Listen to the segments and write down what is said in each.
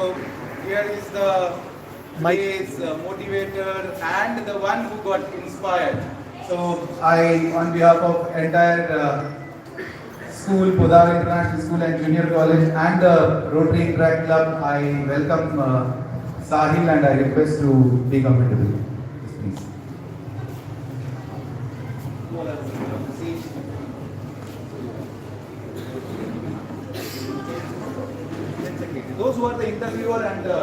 So here is the today's motivator and the one who got inspired. So I, on behalf of entire school, Podar International School and Junior College and the Rotary Interact Club, I welcome Sahil and I request to be comfortable. Please. Those who are the interviewer and the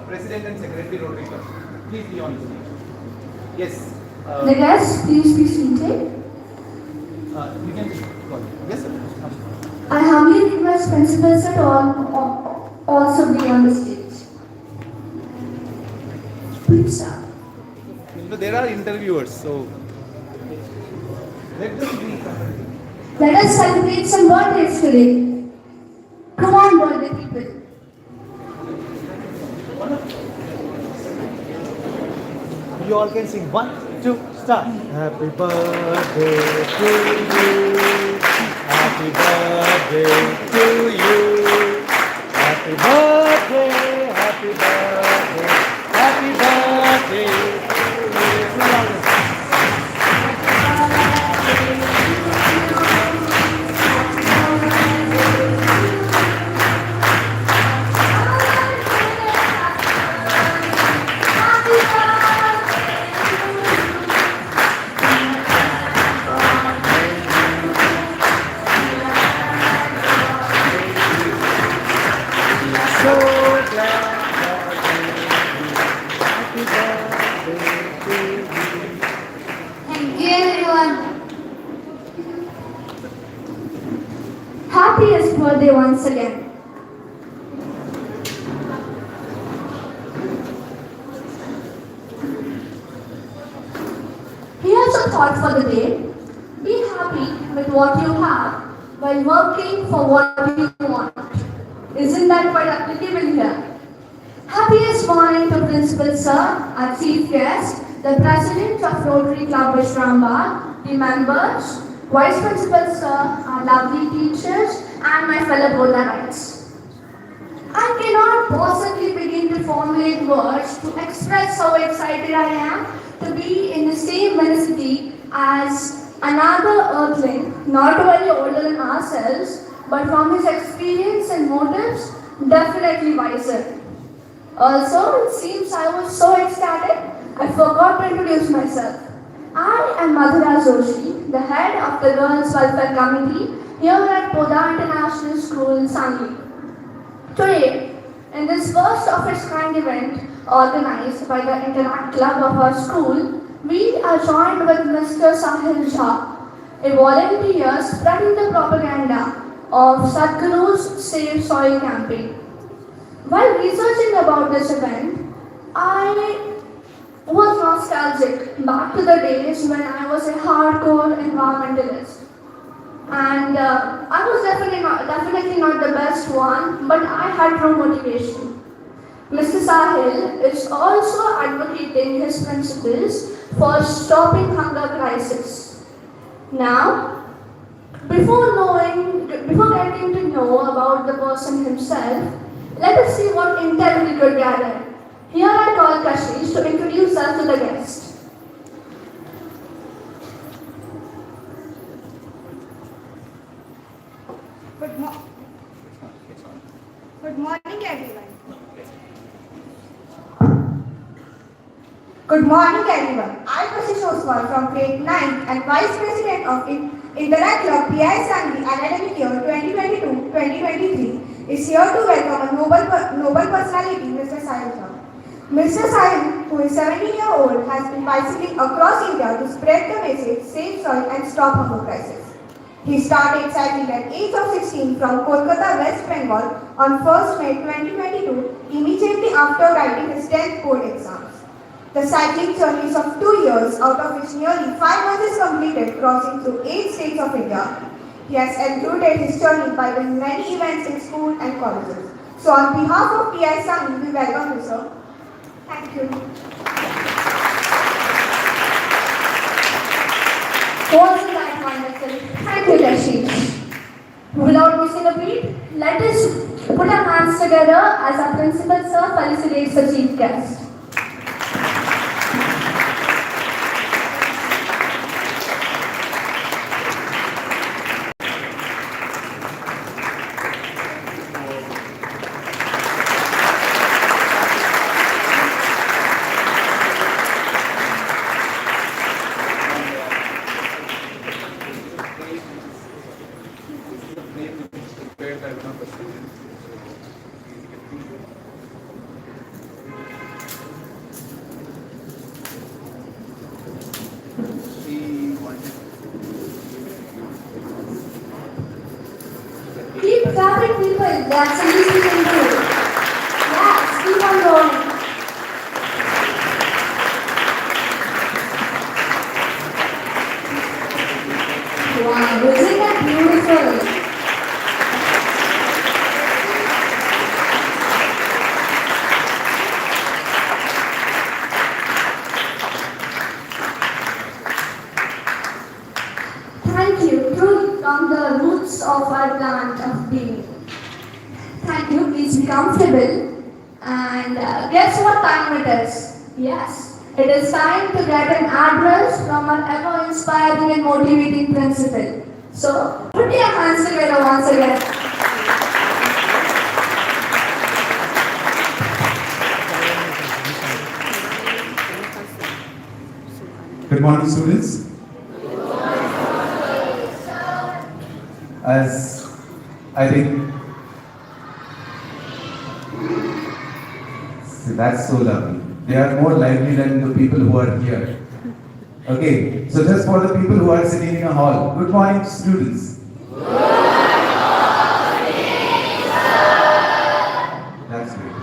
president and secretary Rotary Club, please be on the stage. Yes. The guests, please be seated. You can call. Yes, sir. I humbly request principals at all also be on the stage. Please, sir. There are interviewers, so let them be. Let us celebrate some birthdays today. Come on, birthday people. You all can sing. 1, 2, start. Happy birthday to you. Happy birthday to you. Happy birthday, happy birthday, happy birthday to you. Thank you, everyone. Happiest birthday once again. Here's a thought for the day. Be happy with what you have while working for what you want. Isn't that quite applicable here? Happiest morning to Principal Sir, our Chief Guest, the President of Rotary Club Vishrambad, the members, Vice Principal Sir, our lovely teachers, and my fellow Bodhanites. I cannot possibly begin to formulate words to express how excited I am to be in the same vicinity as another earthling, not only older than ourselves, but from his experience and motives, definitely wiser. Also, it seems I was so ecstatic, I forgot to introduce myself. I am Madhura Joshi, the head of the Girls Welfare Committee here at Podar International School in Sangli. Today, in this first of its kind event organized by the Interact Club of our school, we are joined with Mr. Sahil Jha, a volunteer spreading the propaganda of Sadhguru's Save Soil campaign. While researching about this event, I was nostalgic back to the days when I was a hardcore environmentalist. And I was definitely not the best one, but I had no motivation. Mr. Sahil is also advocating his principles for stopping hunger crisis. Now, before getting to know about the person himself, let us see what intel we could gather. Here I call Kashish to introduce us to the guest. Good morning, everyone. Good morning, everyone. I, Kashish Oswal from grade 9 and Vice President of Interact Club PI Sangli Academic Year 2022-2023, is here to welcome a noble personality, Mr. Sahil Jha. Mr. Sahil, who is 17-year-old, has been bicycling across India to spread the message, save soil and stop hunger crisis. He started cycling at age of 16 from Kolkata, West Bengal on 1st May 2022, immediately after writing his 10th board exams. The cycling journey is of 2 years, out of which nearly 5 months is completed, crossing through 8 states of India. He has included his journey by winning many events in school and colleges. So on behalf of PI Sangli, we welcome you, sir. Thank you. Wasn't that wonderful? Thank you, Kashish. Without missing a beat, let us Put our hands together as our principal sir felicitates the chief guest. Keep clapping, people. That's the least we can do. Yes, keep on going. Wow, isn't that beautiful? Thank you. Truly from the roots of our plant of being. Thank you. Please be comfortable. And guess what time it is? Yes, it is time to get an address from our ever inspiring and motivating principal. So put your hands together once again. Good morning, students. As I think, see, that's so lovely. They are more lively than the people who are here. Okay, so just for the people who are sitting in a hall, good morning, students. That's great.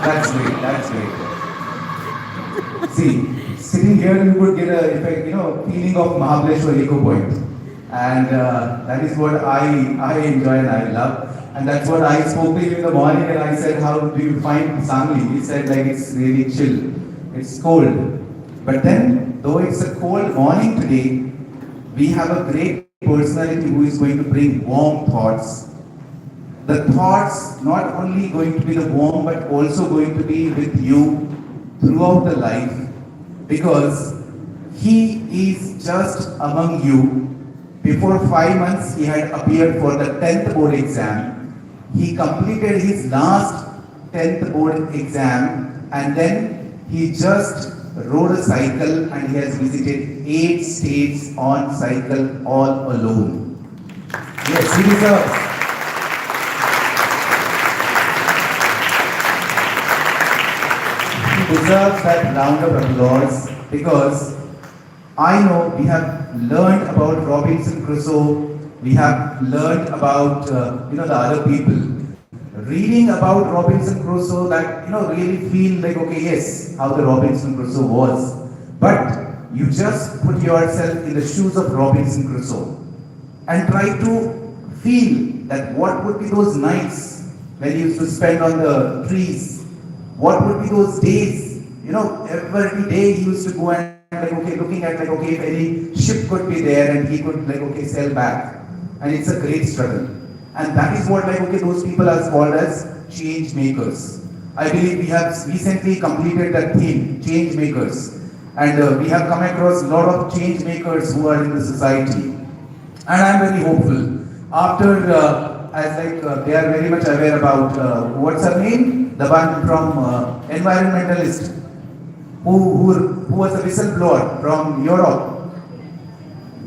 That's great. That's great. See, sitting here, you could get a effect, feeling of Mahabaleshwar Eco Point, and that is what I enjoy and I love. And that's what I spoke to him in the morning and I said, how do you find Sangli? He said, like, it's really chill. It's cold. But then, though it's a cold morning today, we have a great personality who is going to bring warm thoughts. The thoughts not only going to be the warm, but also going to be with you throughout the life. Because he is just among you. Before 5 months, he had appeared for the 10th board exam. He completed his last 10th board exam and then he just rode a cycle and he has visited 8 states on cycle all alone. Yes, he deserves. He deserves that round of applause because I know we have learned about Robinson Crusoe. We have learned about the other people. Reading about Robinson Crusoe, that really feel like, okay, yes, how the Robinson Crusoe was. But you just put yourself in the shoes of Robinson Crusoe and try to feel that what would be those nights when he used to spend on the trees. What would be those days? Every day he used to go and looking at if any ship could be there and he could sail back. And it's a great struggle. And that is what those people are called as change makers. I believe we have recently completed that theme, change makers. And we have come across a lot of change makers who are in the society. And I am very hopeful. After, they are very much aware about, what's her name? The one from environmentalist, who was a whistleblower from Europe.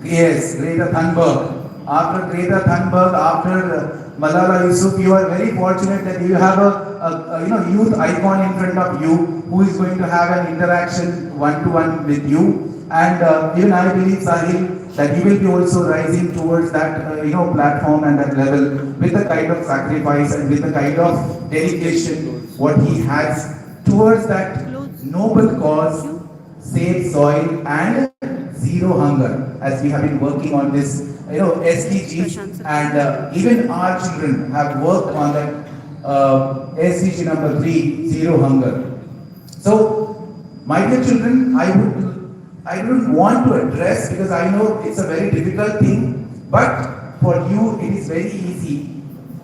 Yes, Greta Thunberg. After Greta Thunberg, after Malala Yousafzai, you are very fortunate that you have a youth icon in front of you who is going to have an interaction one-to-one with you. And even I believe, Sahil, that he will be also rising towards that platform and that level with the kind of sacrifice and with the kind of dedication what he has towards that noble cause, save soil and zero hunger, as we have been working on this SDG, and even our children have worked on that SDG number 3, zero hunger. So, my dear children, I don't want to address, because I know it's a very difficult thing, but for you it is very easy.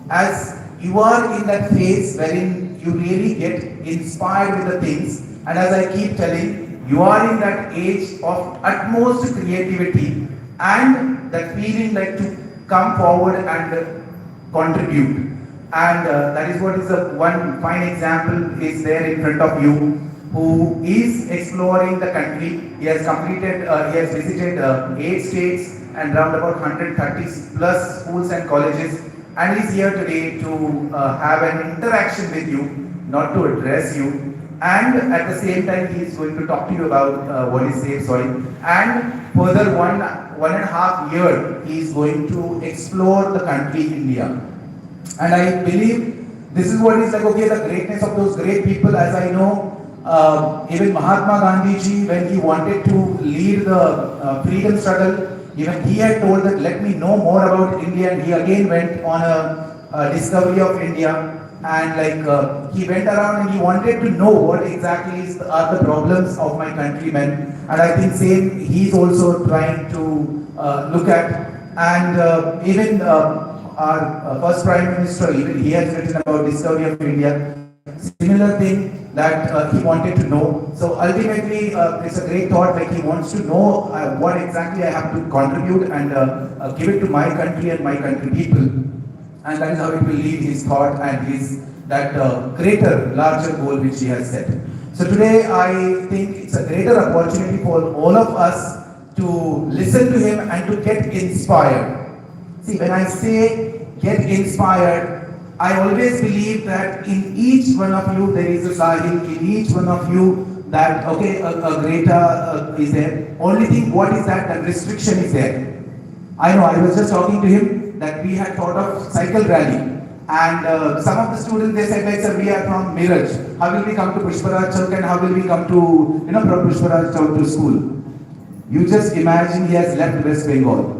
as you are in that phase wherein you really get inspired with the things, and as I keep telling, you are in that age of utmost creativity and that feeling like to come forward and contribute. And that is what is the one fine example is there in front of you, who is exploring the country. He has completed, he has visited 8 states and around about 130 plus schools and colleges, and is here today to have an interaction with you, not to address you. And at the same time, he is going to talk to you about what is safe soil. And further 1.5 year, he is going to explore the country India. And I believe this is what is like, okay, the greatness of those great people. As I know, even Mahatma Gandhi ji, when he wanted to lead the freedom struggle, even he had told that, let me know more about India. And he again went on a discovery of India. And like he went around and he wanted to know what exactly are the problems of my countrymen. And I think same he's also trying to look at. And even our first Prime Minister, even he has written about discovery of India. Similar thing that he wanted to know. So ultimately, it's a great thought. Like he wants to know what exactly I have to contribute and give it to my country and my country people. And that is how it will lead his thought and his that greater, larger goal which he has set. So today, I think it's a greater opportunity for all of us to listen to him and to get inspired. See, when I say get inspired, I always believe that in each one of you there is a Sahil, in each one of you that, okay, a Greta is there. Only thing, what is that restriction is there. I know, I was just talking to him that we had thought of cycle rally. And some of the students, they said, like, sir, we are from Miraj. How will we come to Pushparaj Chowk and how will we come to, from Pushparaj Chowk to school? You just imagine he has left West Bengal.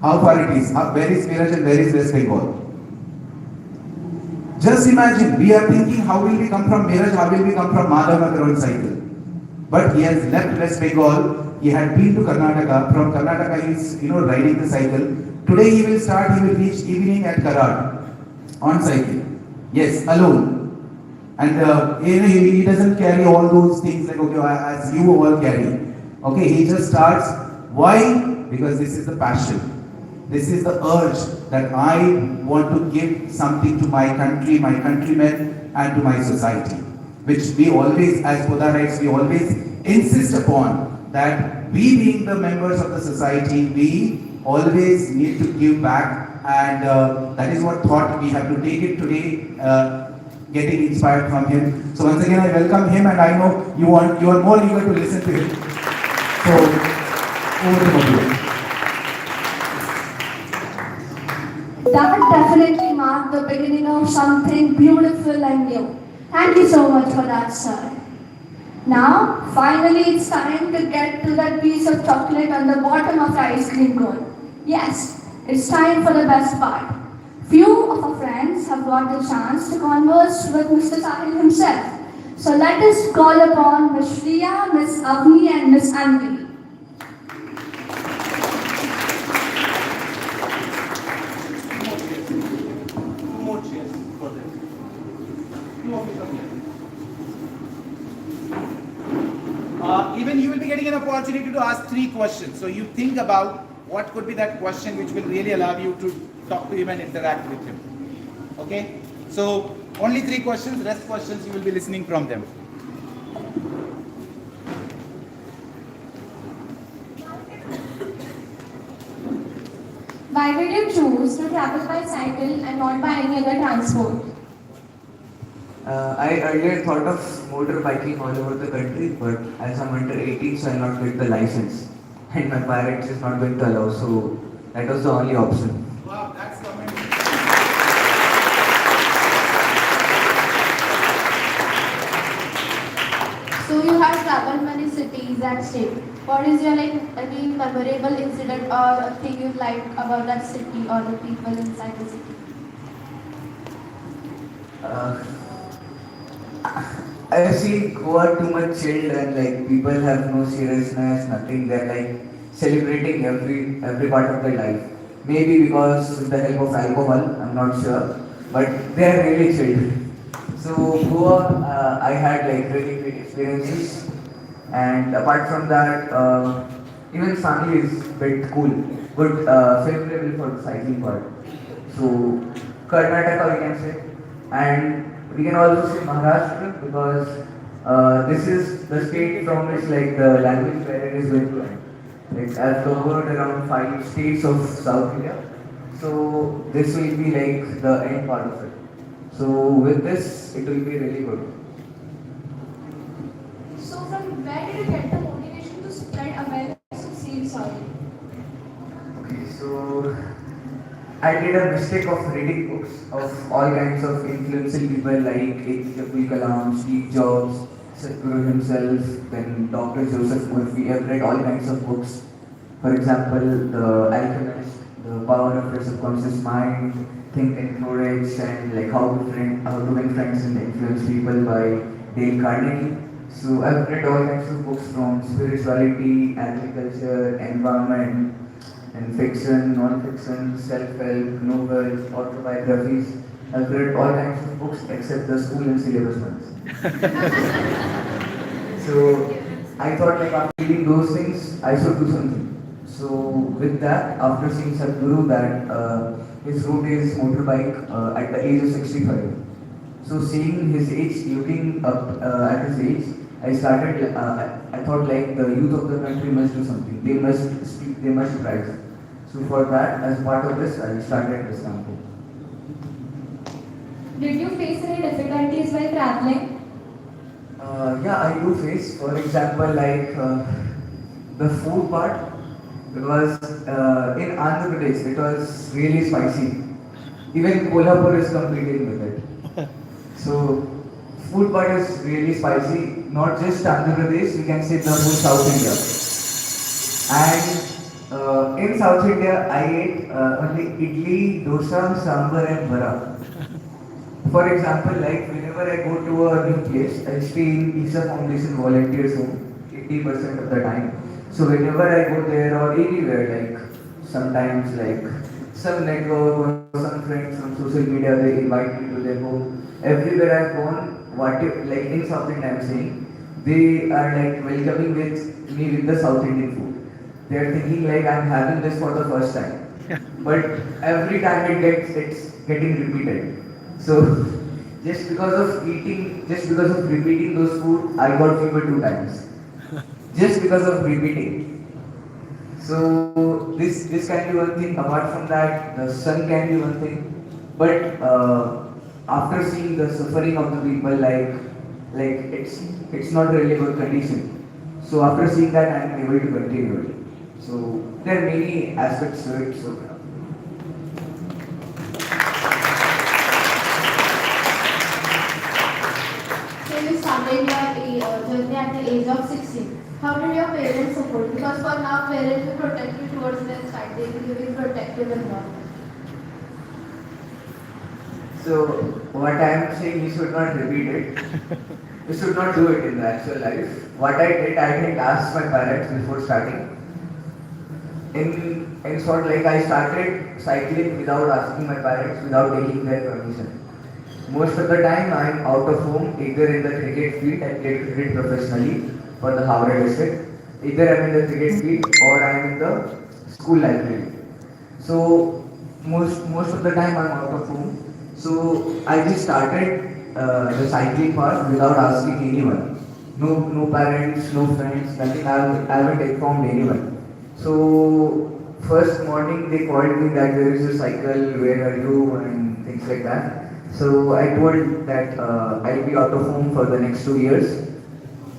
How far it is? Where is Miraj and where is West Bengal? Just imagine, we are thinking how will we come from Miraj, how will we come from Madhavnagar on cycle. But he has left West Bengal, he had been to Karnataka, from Karnataka he is riding the cycle. Today he will reach evening at Karad on cycle. Yes, alone. And he doesn't carry all those things like, okay, as you all carry. Okay, he just starts. Why? Because this is the passion. This is the urge that I want to give something to my country, my countrymen, and to my society. Which we always, as Podarites, we always insist upon that we being the members of the society, we always need to give back, and that is what thought we have to take it today, getting inspired from him. So once again, I welcome him, and I know you are more eager to listen to him. So over to Madhu. That definitely marked the beginning of something beautiful and new. Thank you so much for that, sir. Now, finally, it's time to get to that piece of chocolate on the bottom of the ice cream cone. Yes, it's time for the best part. Few of our friends have got the chance to converse with Mr. Sahil himself. So let us call upon Miss Shriya, Miss Avni, and Miss Anvi. Even you will be getting an opportunity to ask 3 questions. So you think about what could be that question which will really allow you to talk to him and interact with him. Okay? So only 3 questions, rest questions you will be listening from them. Why did you choose to travel by cycle and not by any other transport? I earlier thought of motorbiking all over the country, but as I'm under 18, so I'll not get the license. And my parents is not going to allow, so that was the only option. Wow, that's commendable. So you have traveled many cities and states. What is your any memorable incident or a thing you like about that city or the people inside the city? I've seen Goa too much chilled and like people have no seriousness, nothing. They're like celebrating every part of their life. Maybe because with the help of alcohol, I'm not sure. but they are really chilled. So Goa, I had like really great experiences, and apart from that, even Sangli is bit cool, good favorable for the cycling part. So Karnataka we can say, and we can also say Maharashtra because this is the state from which like the language barrier is going to end. Like I've covered around 5 states of South India, so this will be like the end part of it. So with this, it will be really good. So from where did you get the motivation to spread awareness of same soil? Okay, so I did a mistake of reading books of all kinds of influential people like APJ Abdul Kalam, Steve Jobs, Sadhguru himself, then Dr. Joseph Murphy. I've read all kinds of books. For example, The Alchemist, The Power of the Subconscious Mind, Think and Grow Rich, and like How to Win Friends and Influence People by Dale Carnegie. So I've read all kinds of books from spirituality, agriculture, environment, and fiction, non-fiction, self-help, novels, autobiographies. I've read all kinds of books except the school and syllabus ones. So I thought like after reading those things, I should do something. So with that, after seeing Sadhguru that his route is motorbike at the age of 65. So seeing his age, looking up at his age, I started. I thought like the youth of the country must do something. They must speak. They must rise. So for that, as part of this, I started this campaign. Did you face any difficulties while traveling? Yeah, I do face. For example, like the food part. Because in Andhra Pradesh, it was really spicy. Even Kolhapur is competing with it. So food part is really spicy. Not just Andhra Pradesh, we can say the whole South India. And in South India, I ate only idli, dosa, sambar, and vada. For example, like whenever I go to a new place, I stay in Isa Foundation volunteers home 80% of the time. So whenever I go there or anywhere, like sometimes like some network or some friends from social media, they invite me to their home. Everywhere I've gone, what if, like in South India I'm saying, they are like welcoming with me with the South Indian food. They are thinking like I'm having this for the first time. But every time it's getting repeated. So just because of repeating those food, I got fever 2 times. Just because of repeating. So this can be one thing. Apart from that, the sun can be one thing. But after seeing the suffering of the people, like it's not really good condition. So after seeing that, I am able to continue it. So there are many aspects to it. So So you started your journey at the age of 16. How did your parents support? Because for now, parents will protect you towards their side. They will give you protective environment. So what I am saying, we should not repeat it. We should not do it in the actual life. What I did, I didn't ask my parents before starting. In short, like I started cycling without asking my parents, without taking their permission. Most of the time, I am out of home, either in the cricket field. I play cricket professionally for the Howrah district. Either I am in the cricket field or I am in the school library. So most of the time, I am out of home. So I just started the cycling part without asking anyone. No parents, no friends, nothing. I haven't informed anyone. So first morning they called me that there is a cycle, where are you, and things like that. So I told that I'll be out of home for the next 2 years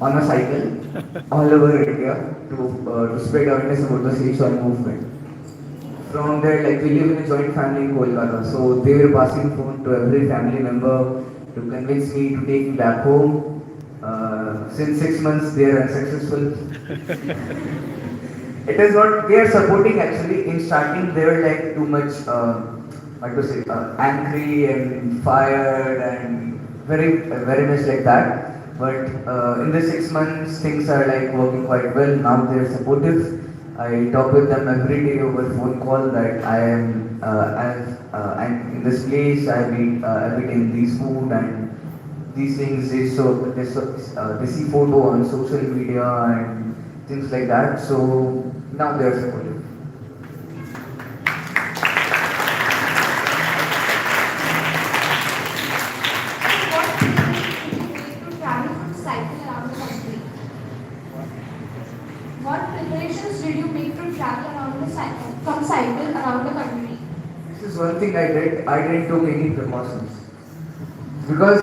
on a cycle all over India to spread awareness about the safe soil movement. From there, like we live in a joint family in Kolkata, so they were passing phone to every family member to convince me to take me back home. Since 6 months, they are unsuccessful. It is not, they are supporting actually. In starting, they were like too much, what to say, angry and fired and very much like that. But in the 6 months, things are like working quite well. Now they are supportive. I talk with them every day over phone call that I am I'm in this place. I've eaten these food and these things. They see photo on social media and things like that. So now they are supportive. What preparations did you make to travel around the cycle, from cycle around the country? This is one thing I did. I didn't take any precautions because,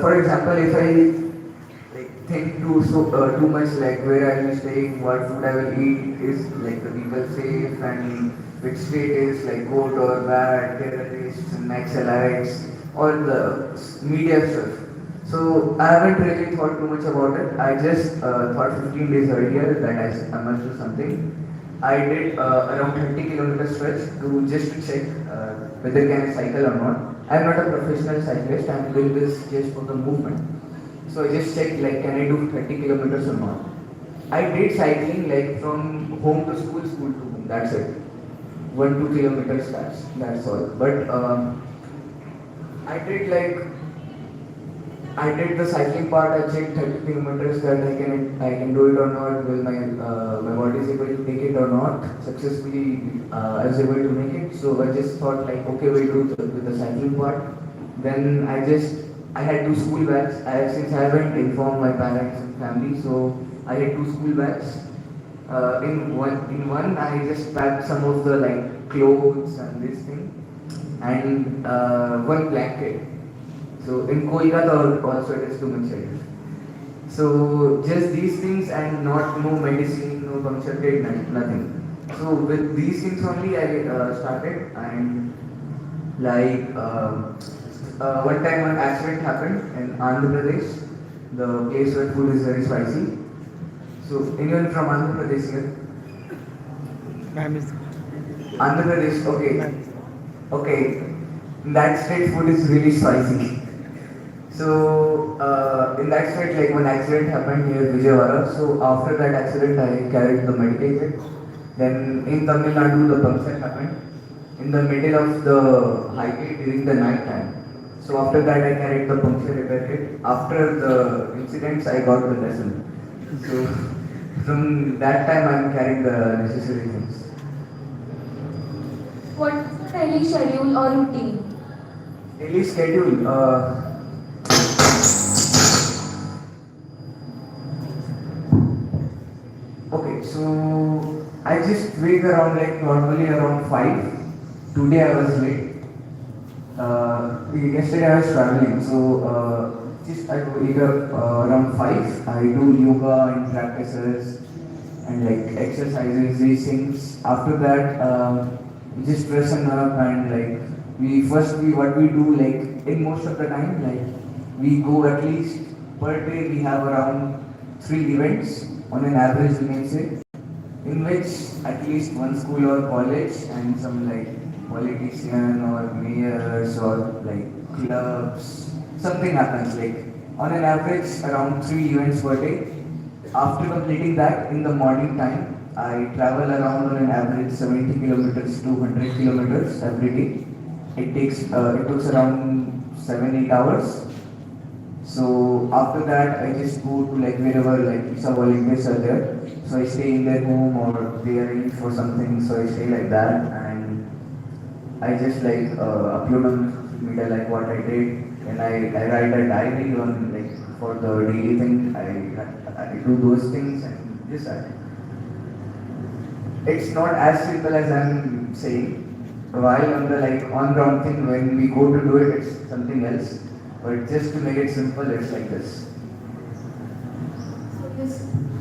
for example, if I think too much like where I will stay, what food I will eat, is like the people safe and which state is like good or bad, terrorists, Naxalites, all the media stuff. So I haven't really thought too much about it. I just thought 15 days earlier that I must do something. I did around 30 kilometer stretch to just to check whether can I cycle or not. I'm not a professional cyclist. I'm doing this just for the movement. So I just checked like can I do 30 kilometers or not. I did cycling like from home to school, school to home. That's it. 1-2 kilometers. That's all. But I did like I did the cycling part. I checked 30 kilometers that I can do it or not. Will my body is able to take it or not? Successfully, I was able to make it. So I just thought like okay, we'll do with the cycling part. Then I had 2 school bags. Since I haven't informed my parents and family, so I had 2 school bags. In one I just packed some of the like clothes and this thing, and one blanket. So in Kolkata also it is too much heavy. So just these things and no medicine, no puncture kit, nothing. So with these things only I started, and like one time an accident happened in Andhra Pradesh, the place where food is very spicy. So anyone from Andhra Pradesh here? Ma'am is Andhra Pradesh, okay. Okay, that state food is really spicy. So in that state, like one accident happened near Vijayawada. So after that accident, I carried the medical kit. Then in Tamil Nadu, the puncture happened in the middle of the highway during the night time. So after that, I carried the puncture repair kit. After the incidents, I got the lesson. So from that time, I'm carrying the necessary things. What is the daily schedule or routine? Daily schedule. Okay, so I just wake around like normally around 5. Today I was late. Yesterday I was traveling, so just I wake up around 5. I do yoga and practices and like exercises, these things. After that, we just freshen up and like what we do like in most of the time like we go at least per day we have around 3 events on an average we can say, in which at least one school or college and some like politician or mayors or like clubs, something happens like on an average around 3 events per day. After completing that in the morning time, I travel around on an average 70 kilometers to 100 kilometers every day. It takes around 7-8 hours. So after that, I just go to like wherever like visa volunteers are there. So I stay in their home or they arrange for something. So I stay like that, and I just like upload on social media like what I did, and I write a diary on like for the daily thing. I do those things and just that. It's not as simple as I'm saying. While on the like on ground thing, when we go to do it, it's something else. But just to make it simple, it's like this.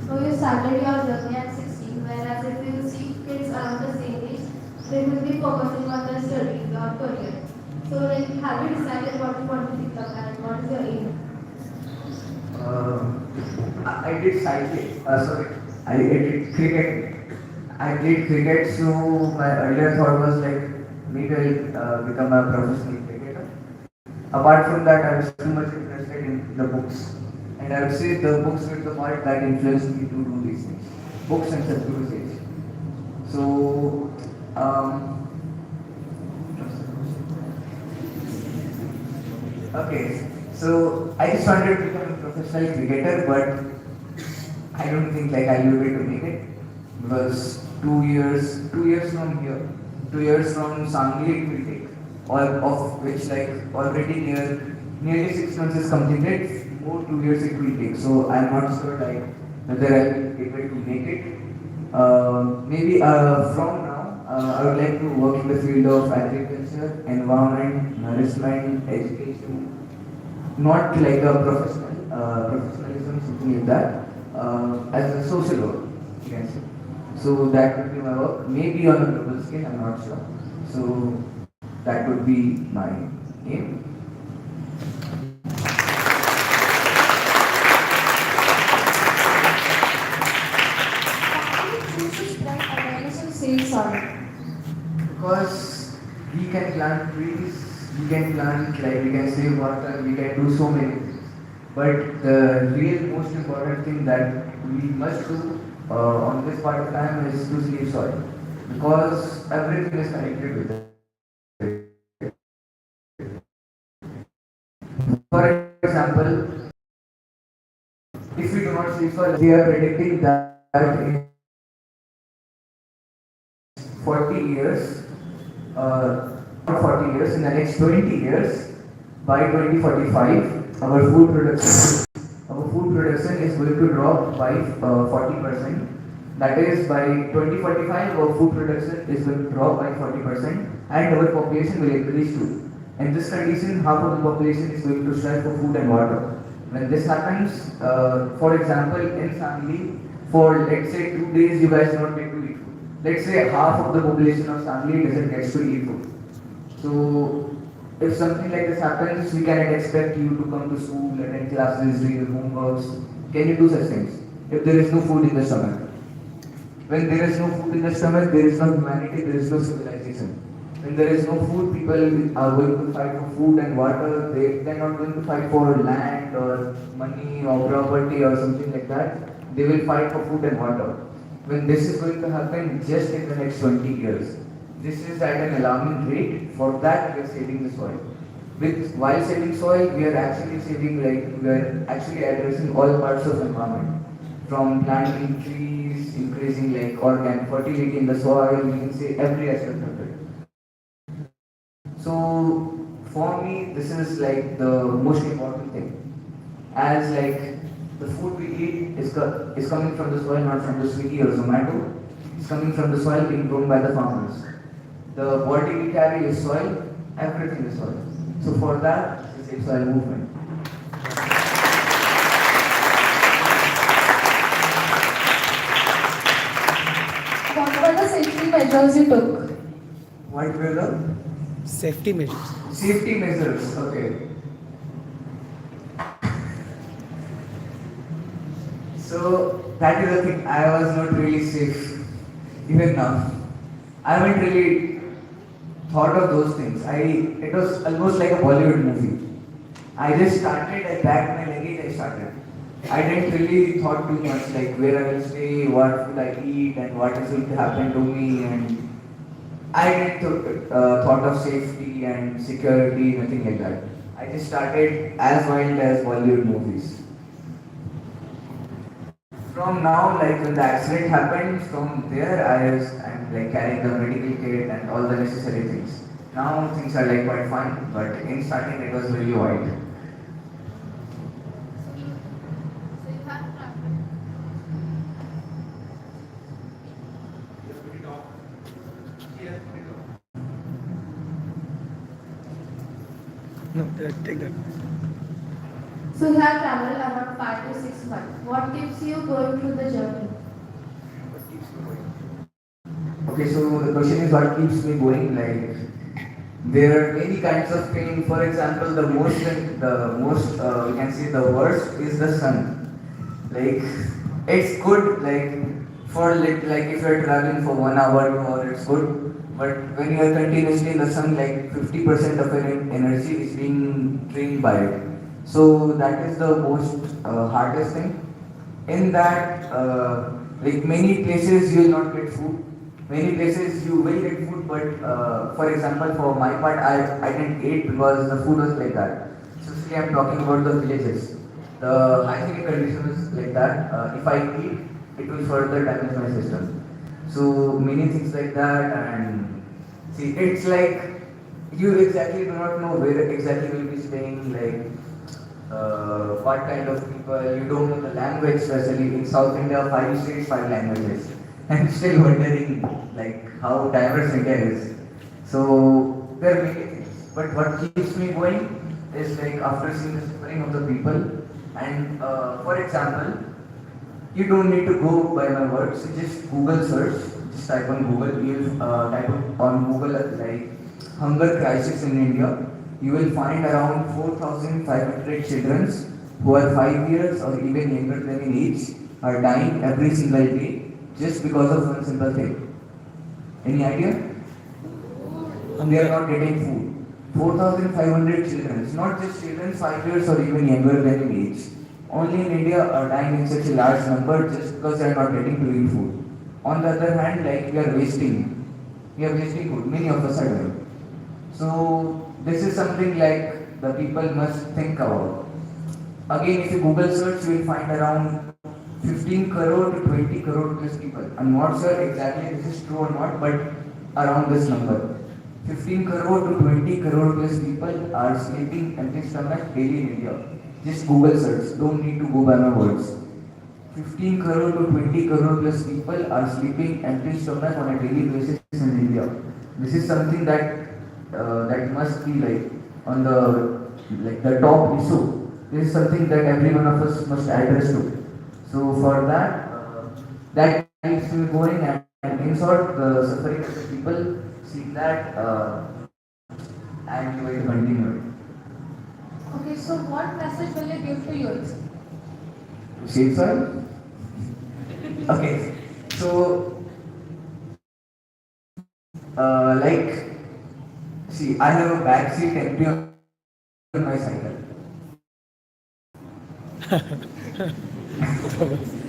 So you started your journey at 16, whereas if you see kids around the same age, they will be focusing on their studies or career. So like, have you decided what you want to become and what is your aim? I did cycling. Sorry, I did cricket. I did cricket, so my earlier thought was like maybe I'll become a professional cricketer. Apart from that, I was too much interested in the books, and I would say the books were the part that influenced me to do these things. Books and Sadhguru's age. So, okay, so I just wanted to become a professional cricketer, but I don't think like I'll be able to make it because 2 years from here, 2 years from Sangli it will take, all of which like already nearly 6 months is completed. More 2 years it will take. So I'm not sure like whether I'll be able to make it. Maybe from now, I would like to work in the field of agriculture, environment, nourishment, education. Not like a professionalism, something like that. As a social work, you can say. So that would be my work. Maybe on a global scale, I'm not sure. So that would be my aim. Why do you choose to spread awareness on safe soil? Because we can plant trees, we can plant, like we can save water, we can do so many things. But the real most important thing that we must do on this part of time is to save soil. Because everything is connected with it. For example, if we do not save soil, they are predicting that in 40 years, 40 years, in the next 20 years, by 2045, our food production is going to drop by 40%. That is, by 2045, our food production is going to drop by 40%, and our population will increase too. In this condition, half of the population is going to strive for food and water. When this happens, for example, in family, for let's say 2 days, you guys don't get to eat food. Let's say half of the population of family doesn't get to eat food. So, if something like this happens, we cannot expect you to come to school, attend classes, do your homeworks. Can you do such things? If there is no food in the stomach. When there is no food in the stomach, there is no humanity, there is no civilization. When there is no food, people are going to fight for food and water. They're not going to fight for land or money or property or something like that. They will fight for food and water. When this is going to happen just in the next 20 years. This is at an alarming rate. For that, we are saving the soil. While saving soil, we are actually addressing all parts of the environment. From planting trees, increasing like organic fertility in the soil, you can say every aspect of it. So for me, this is like the most important thing. As like the food we eat is coming from the soil, not from the Swiggy or Zomato. It's coming from the soil being grown by the farmers. The body we carry is soil, everything is soil. So for that, it's a soil movement. What were the safety measures you took? What were the Safety measures. safety measures? Okay. So that is the thing. I was not really safe even now. I haven't really thought of those things. It was almost like a Bollywood movie. I just started, I packed my luggage, I started. I didn't really thought too much like where I will stay, what will I eat, and what is going to happen to me, and I didn't thought of safety and security, nothing like that. I just started as wild as Bollywood movies. From now, like when the accident happened, from there I'm like carrying the medical kit and all the necessary things. Now things are like quite fine, but in starting it was really wild. So you have traveled. No, take that. So you have traveled around 5 to 6 months. What keeps you going through the journey? Okay, so the question is what keeps me going? Like there are many kinds of pain. For example, the most we can say the worst is the sun. Like it's good like if you're traveling for 1 hour, 2 hours, it's good. But when you are continuously in the sun, like 50% of your energy is being drained by it. So that is the most hardest thing. In that, like many places you will not get food. many places you will get food, but for example, for my part, I didn't eat because the food was like that. Especially I'm talking about the villages. The hygienic condition is like that. If I eat, it will further damage my system. So many things like that, and see, it's like you exactly do not know where exactly will be staying, like what kind of people, you don't know the language, especially in South India, 5 states, 5 languages. I'm still wondering like how diverse India is. So there are many things. But what keeps me going is like after seeing the suffering of the people, and for example, you don't need to go by my words, you just Google search, just type on Google, you type on Google like hunger crisis in India, you will find around 4,500 children who are 5 years or even younger than in age are dying every single day just because of one simple thing. Any idea? They are not getting food. 4,500 children, not just children 5 years or even younger than in age. Only in India are dying in such a large number just because they are not getting to eat food. On the other hand, like we are wasting food. Many of us are doing. So this is something like the people must think about. Again, if you Google search, you will find around 15 crore to 20 crore plus people. I'm not sure exactly this is true or not, but around this number. 15 crore to 20 crore plus people are sleeping empty stomach daily in India. Just Google search, don't need to go by my words. 15 crore to 20 crore plus people are sleeping empty stomach on a daily basis in India. This is something that must be like on the top issue. This is something that every one of us must address to. So for that, that keeps me going, and in short, the suffering of the people see that and we will continue it. Okay, so what message will you give to youth? Save soil? Okay, so like, see, I have a back seat empty on my cycle.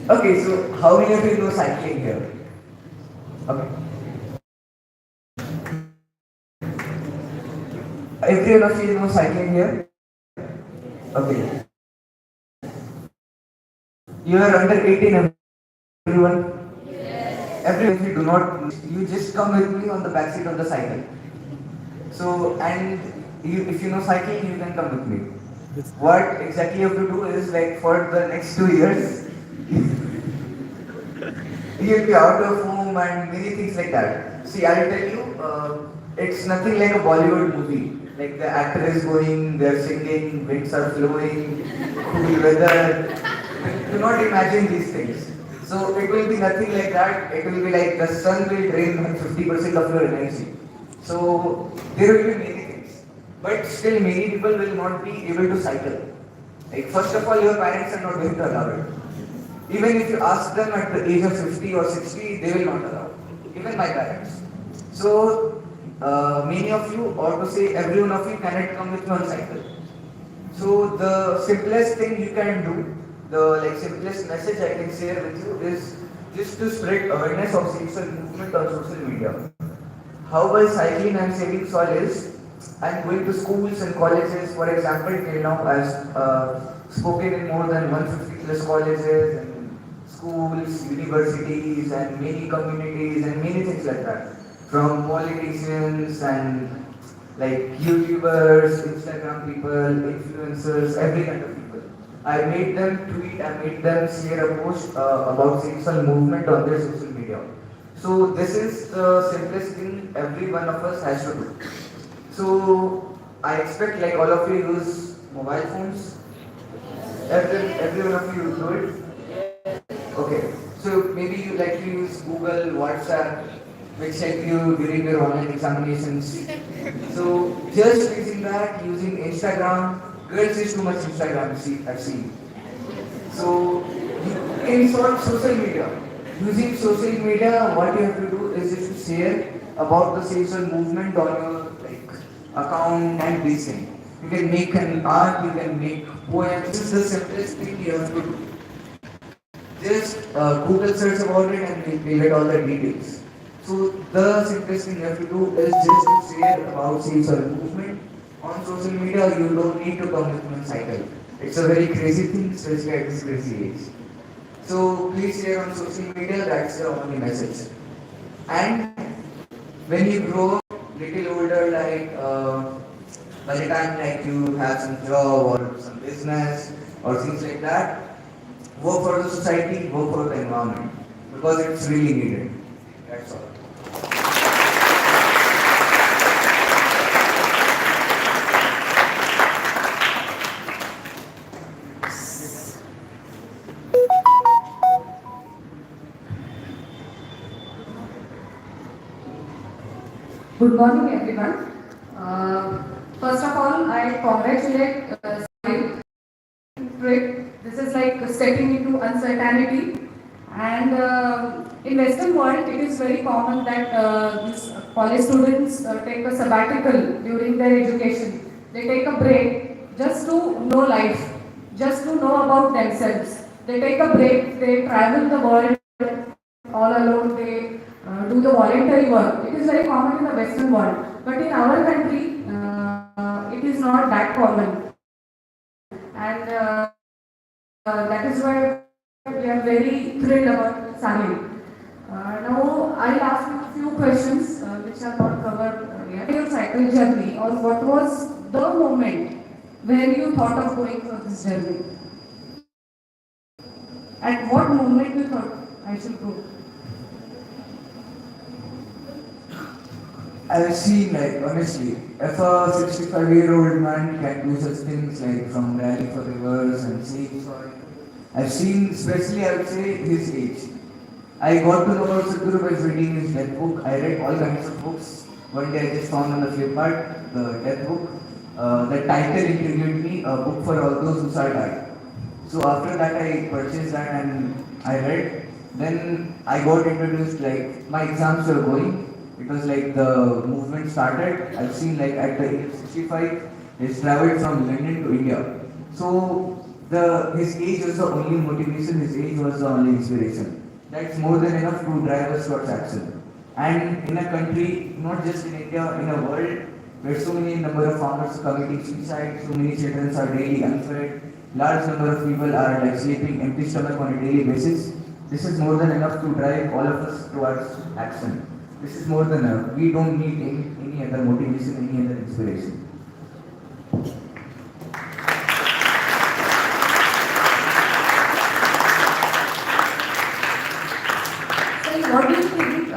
Okay, so how many of you know cycling here? Okay. Everyone of you know cycling here? Okay. You are under 18, everyone? Yes. Everyone, if you do not, you just come with me on the back seat of the cycle. So, and if you know cycling, you can come with me. What exactly you have to do is like for the next 2 years, you'll be out of home and many things like that. See, I'll tell you, it's nothing like a Bollywood movie. Like the actor is going, they're singing, winds are flowing, cool weather. Do not imagine these things. So it will be nothing like that. It will be like the sun will drain 50% of your energy. So there will be many things. But still many people will not be able to cycle. Like first of all, your parents are not going to allow it. Even if you ask them at the age of 50 or 60, they will not allow. Even my parents. So many of you, or to say every one of you, cannot come with me on cycle. So the simplest thing you can do, the simplest message I can share with you is just to spread awareness of sexual movement on social media. How by cycling I'm saving soil is, I'm going to schools and colleges. For example, till now I've spoken in more than 150 plus colleges and schools, universities, and many communities and many things like that. From politicians and like YouTubers, Instagram people, influencers, every kind of people. I made them tweet, I made them share a post about sexual movement on their social media. So this is the simplest thing every one of us has to do. So I expect like all of you use mobile phones. Every one of you do it. Okay. So maybe you like to use Google, WhatsApp, which help you during your online examinations. So just using that, using Instagram. Girls use too much Instagram, I've seen. So in short, social media. Using social media, what you have to do is just to share about the sexual movement on your account and these things. You can make an art, you can make poems. This is the simplest thing you have to do. Just Google search about it and you'll get all the details. So the simplest thing you have to do is just to share about safe soil movement on social media. You don't need to come with one cycle. It's a very crazy thing, especially at this crazy age. So please share on social media. That's the only message. And when you grow little older, like by the time like you have some job or some business or things like that, work for the society, work for the environment because it's really needed. That's all. Good morning, everyone. First of all, I congratulate Sahil trip. This is like stepping into uncertainty. And in Western world, it is very common that these college students take a sabbatical during their education. They take a break just to know life, just to know about themselves. They take a break. They travel the world all alone. They do the voluntary work. It is very common in the Western world, but in our country, it is not that common, and that is why we are very thrilled about Sahil. Now, I'll ask you a few questions which are not covered yet. Your cycle journey, or what was the moment where you thought of going for this journey? At what moment you thought I should go? I've seen, like, honestly, if a 65-year-old man can do such things like from rally for rivers and save soil, I've seen, especially I would say, his age. I got to know about Sadhguru by reading his death book. I read all kinds of books. One day I just found on the Flipkart the death book. The title intrigued me, a book for all those who shall die. So after that I purchased that and I read. Then I got introduced, like, my exams were going. It was like the movement started. I've seen, like, at the age of 65, he's traveled from London to India. So his age was the only motivation, his age was the only inspiration. That's more than enough to drive us towards action. And in a country, not just in India, in a world where so many number of farmers are committing suicide, so many children are daily unfed, large number of people are like sleeping empty stomach on a daily basis, this is more than enough to drive all of us towards action. This is more than enough. We don't need any other motivation, any other inspiration. So, what do you think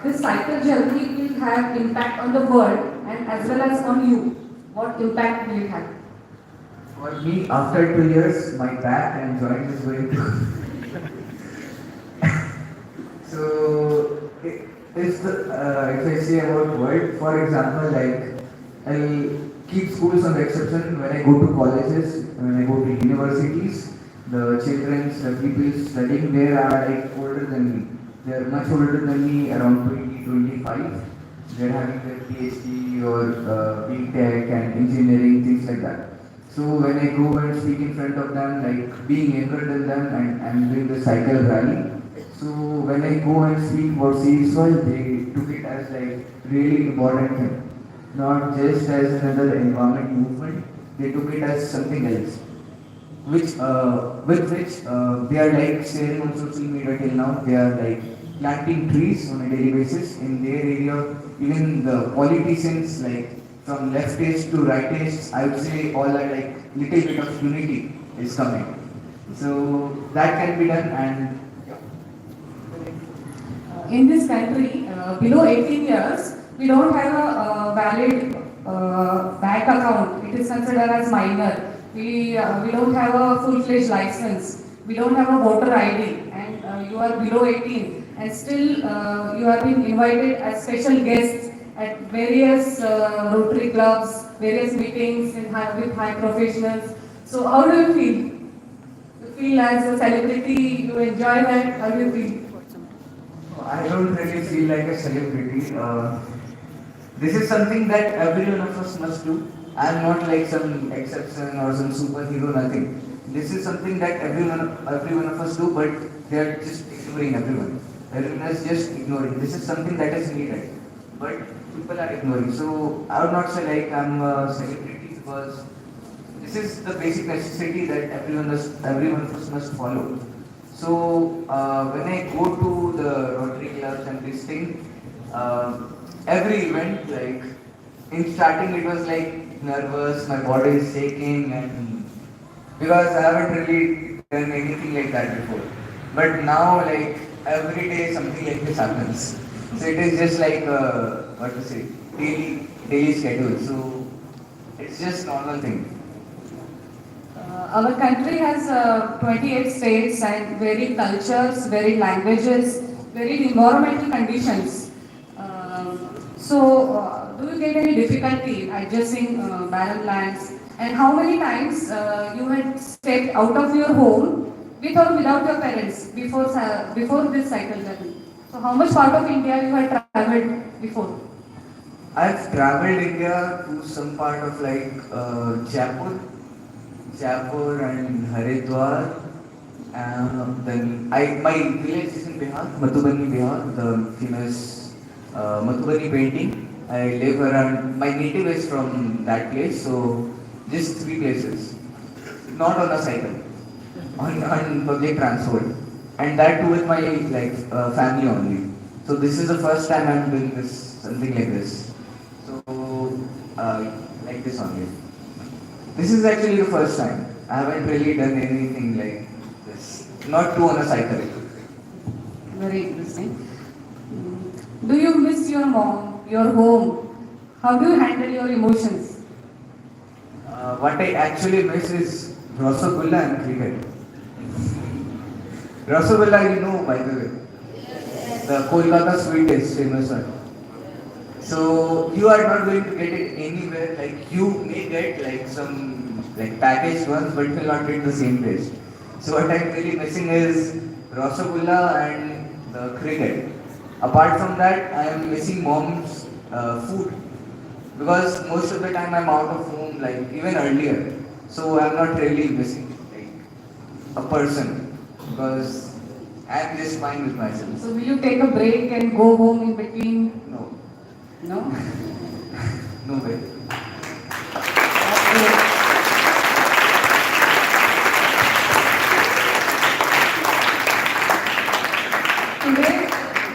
this cycle journey will have impact on the world and as well as on you? What impact will it have? For me, after 2 years, my back and joint is going to. So, if I say about world, for example, like, I'll keep schools on the exception when I go to colleges, when I go to universities. The children, the people studying there are like older than me. They are much older than me, around 20, 25. They are having their PhD or B.Tech and engineering, things like that. So when I go and speak in front of them, like being younger than them, and I'm doing the cycle rally. So when I go and speak about sea soil, they took it as like really important thing, not just as another environment movement. They took it as something else, which with which they are like sharing on social media till now. They are like planting trees on a daily basis in their area. Even the politicians, like from leftists to rightists, I would say all are like little bit of unity is coming. So that can be done, and In this country, below 18 years, we don't have a valid bank account. It is considered as minor. We don't have a full-fledged license. We don't have a voter ID, and you are below 18, and still you have been invited as special guests at various Rotary clubs, various meetings with high professionals. So how do you feel? You feel as a celebrity? You enjoy that? How do you feel? I don't really feel like a celebrity. This is something that every one of us must do. I'm not like some exception or some superhero, nothing. This is something that every one of us do, but they are just ignoring everyone. everyone is just ignoring. This is something that is needed, but people are ignoring. So I would not say like I'm a celebrity because this is the basic necessity that everyone of us must follow. So when I go to the Rotary clubs and this thing, every event, like in starting it was like nervous, my body is shaking, and because I haven't really done anything like that before. But now, like every day, something like this happens. So it is just like what to say, daily schedule. So it's just normal thing. Our country has 28 states and varied cultures, varied languages, varied environmental conditions. Do you get any difficulty adjusting barren lands? And how many times you had stepped out of your home with or without your parents before this cycle journey? So how much part of India you had traveled before? I've traveled India to some part of like Jaipur and Haridwar. Then my village is in Bihar, Madhubani, Bihar, the famous Madhubani painting. I live around. My native is from that place, so just three places. Not on a cycle, on public transport, and that too with my like family only. So this is the first time I'm doing this something like this. So like this only. This is actually the first time. I haven't really done anything like this. Not too on a cycle. Very interesting. Do you miss your mom, your home? How do you handle your emotions? What I actually miss is Rasagulla and cricket. Rasagulla, you know, by the way. The Kolkata sweet is famous one. So you are not going to get it anywhere. Like you may get like some like packaged ones, but you will not get the same taste. So what I'm really missing is Rasagulla and the cricket. Apart from that, I am missing mom's food because most of the time I'm out of home, like even earlier. So I'm not really missing like a person because I'm just fine with myself. So will you take a break and go home in between? No, No? no way. Today,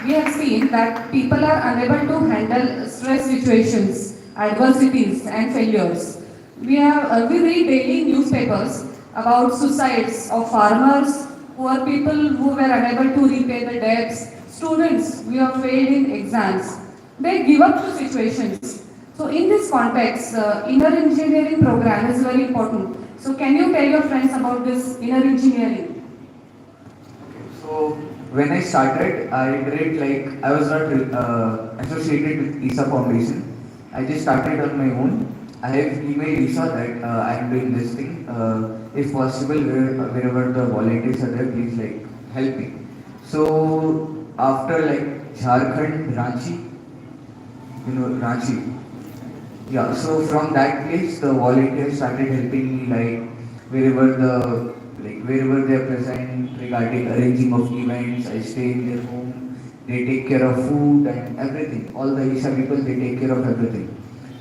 we have seen that people are unable to handle stress situations, adversities, and failures. We read daily newspapers about suicides of farmers, poor people who were unable to repay the debts, students who have failed in exams. They give up to situations. So, in this context, inner engineering program is very important. So, can you tell your friends about this inner engineering? So when I started, I did like I was not associated with ISA Foundation. I just started on my own. I have emailed ISA that I am doing this thing. If possible, wherever the volunteers are there, please like help me. So after like Jharkhand, Ranchi, you know Ranchi. Yeah, so from that place, the volunteers started helping me like wherever the wherever they are present regarding arranging of events. I stay in their home. They take care of food and everything. All the Isha people they take care of everything.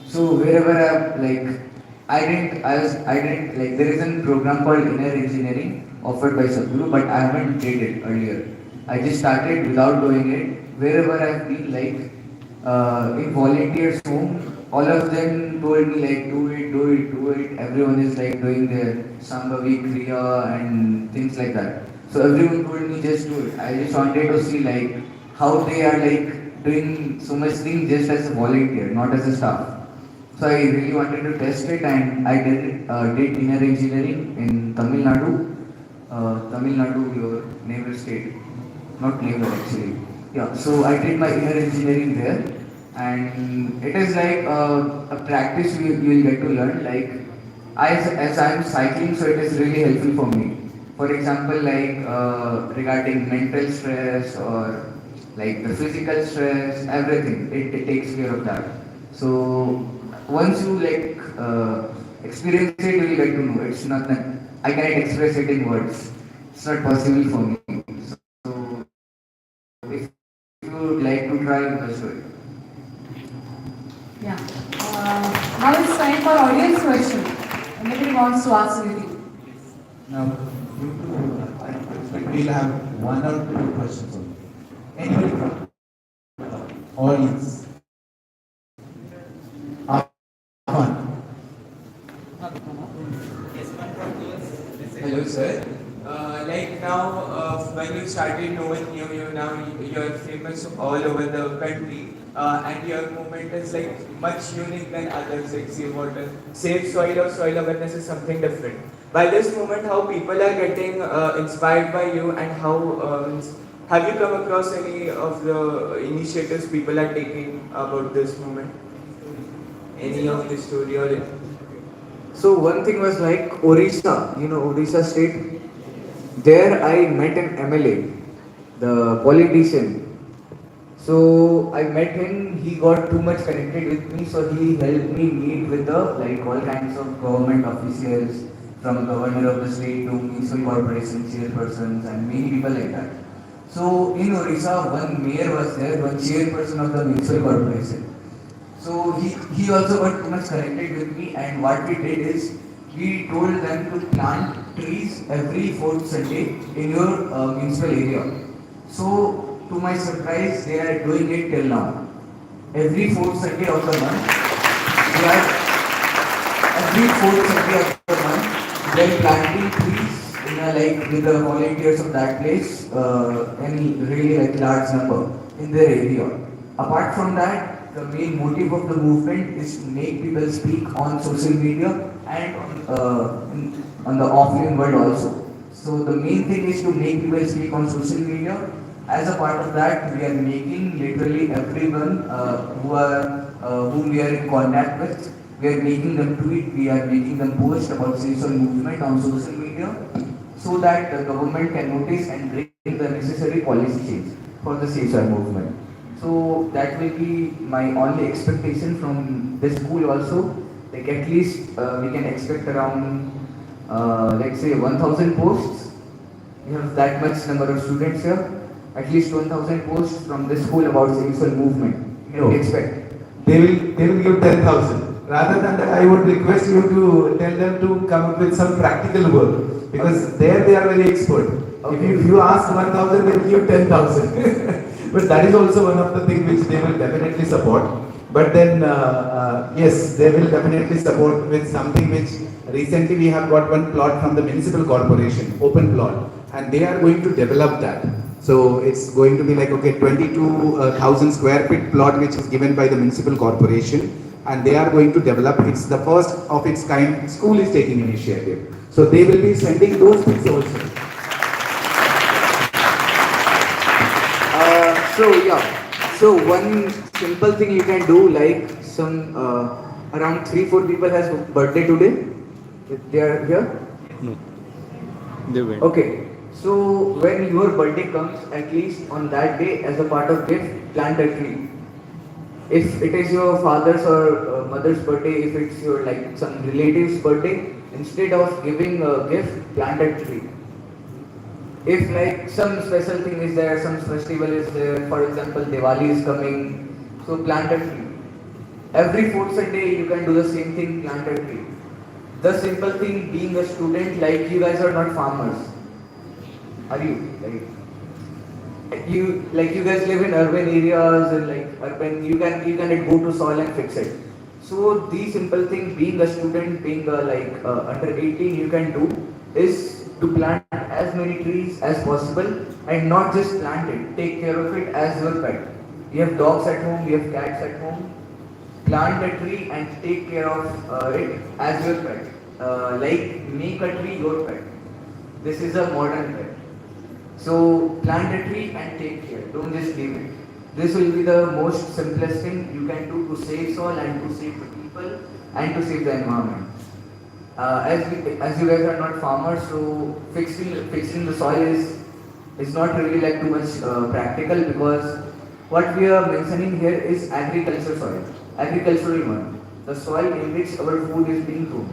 So wherever I didn't like there is a program called Inner Engineering offered by Sadhguru, but I haven't did it earlier. I just started without doing it. Wherever I've been like in volunteers home, all of them told me like do it, do it, do it. Everyone is like doing their Sambhavi Kriya and things like that. So everyone told me just do it. I just wanted to see like how they are like doing so much thing just as a volunteer, not as a staff. So I really wanted to test it and I did inner engineering in Tamil Nadu. Tamil Nadu, your neighbor state. Not neighbor actually. Yeah, so I did my inner engineering there and it is like a practice you will get to learn like as I am cycling so it is really helpful for me. For example like regarding mental stress or like the physical stress, everything, it takes care of that. So once you like experience it, you will get to know. It's not that I cannot express it in words. It's not possible for me. So if story. Yeah. Now it's time for audience question. Anybody wants to ask anything? Now, I expect we'll have one or two questions only. Anybody from audience? One. Hello, sir. Like now, when you started knowing you now you're famous all over the country, and your movement is like much unique than others. Like say water, save soil or soil awareness is something different. By this moment, how people are getting inspired by you, and how have you come across any of the initiatives people are taking about this movement? Any of the story or? So one thing was like Orissa, you know Orissa state. There I met an MLA, the politician. So I met him. He got too much connected with me, so he helped me meet with the like all kinds of government officials, from governor of the state to municipal corporation chairpersons and many people like that. So in Orissa, one mayor was there, one chairperson of the municipal corporation. So he also got too much connected with me, and what we did is we told them to plant trees every fourth Sunday in your municipal area. So to my surprise, they are doing it till now. Every fourth Sunday of the month, they are every fourth Sunday of the month, they are planting trees in a, like with the volunteers of that place, in really like large number in their area. Apart from that, the main motive of the movement is to make people speak on social media and on the offline world also. So the main thing is to make people speak on social media. As a part of that, we are making literally everyone whom we are in contact with, we are making them tweet, we are making them post about social movement on social media, so that the government can notice and bring the necessary policy change for the CSR movement. So that will be my only expectation from this school also. Like at least we can expect around let's say 1000 posts. We have that much number of students here. At least 1000 posts from this school about sexual movement. You can expect. They will give 10,000. Rather than that, I would request you to tell them to come up with some practical work, because there they are very expert. Okay. If you ask 1,000, they will give 10,000. But that is also one of the things which they will definitely support. But then, yes, they will definitely support with something which recently we have got one plot from the municipal corporation, open plot, and they are going to develop that. So it's going to be like, okay, 22,000 square feet plot which is given by the municipal corporation, and they are going to develop. It's the first of its kind school is taking initiative. So they will be sending those things also. So one simple thing you can do, like some around 3-4 people has birthday today. They are here. No. They went. Okay. So when your birthday comes, at least on that day, as a part of gift, plant a tree. If it is your father's or mother's birthday, if it's your like some relative's birthday, instead of giving a gift, plant a tree. If like some special thing is there, some festival is there, for example Diwali is coming, so plant a tree. Every fourth Sunday you can do the same thing, plant a tree. The simple thing, being a student, like you guys are not farmers. Are you? You guys live in urban areas, and like urban, you can go to soil and fix it. So the simple thing, being a student, being under 18, you can do is to plant as many trees as possible, and not just plant it, take care of it as your pet. You have dogs at home, you have cats at home, plant a tree and take care of it as your pet. Make a tree your pet. This is a modern pet. So plant a tree and take care, don't just leave it. This will be the most simplest thing you can do to save soil and to save the people and to save the environment. As you guys are not farmers, so fixing the soil is not really like too much practical, because what we are mentioning here is agricultural one, the soil in which our food is being grown.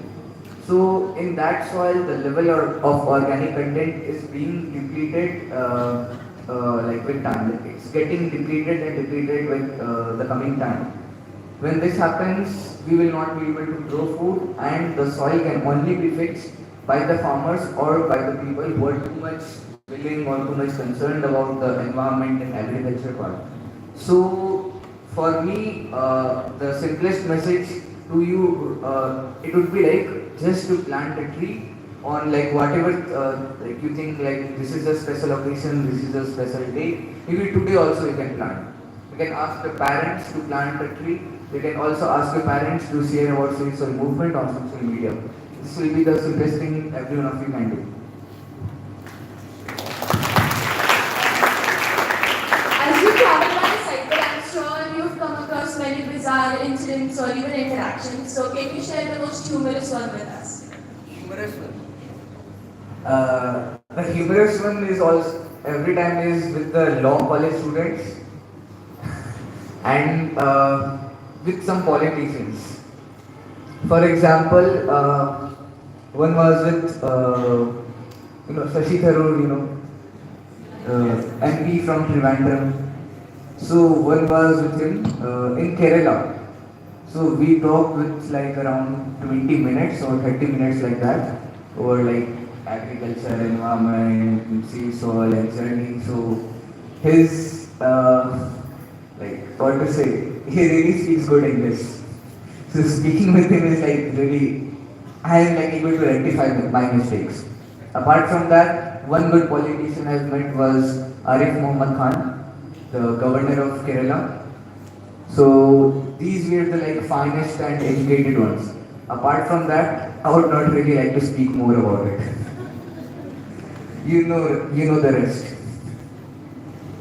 So in that soil, the level of organic content is being depleted like with time. It's getting depleted and depleted with the coming time. When this happens, we will not be able to grow food, and the soil can only be fixed by the farmers or by the people who are too much willing or too much concerned about the environment and agriculture part. So, for me, the simplest message to you, it would be like just to plant a tree on like whatever like you think like this is a special occasion, this is a special day. Maybe today also you can plant. You can ask the parents to plant a tree. You can also ask the parents to share about social movement on social media. This will be the simplest thing every one of you can do. As you travel by cycle, I'm sure you've come across many bizarre incidents or even interactions. So can you share the most humorous one with us? Humorous one. The humorous one is also every time is with the law college students and with some politicians. For example, one was with Shashi Tharoor, MP from Trivandrum. So one was with him in Kerala. So we talked with like around 20 minutes or 30 minutes like that over like agriculture, environment, sea soil and journey. So his like what to say, he really speaks good English. So speaking with him is like really, I am like able to rectify my mistakes. Apart from that, one good politician I've met was Arif Muhammad Khan, the governor of Kerala. So these were the like finest and educated ones. Apart from that, I would not really like to speak more about it. You know the rest.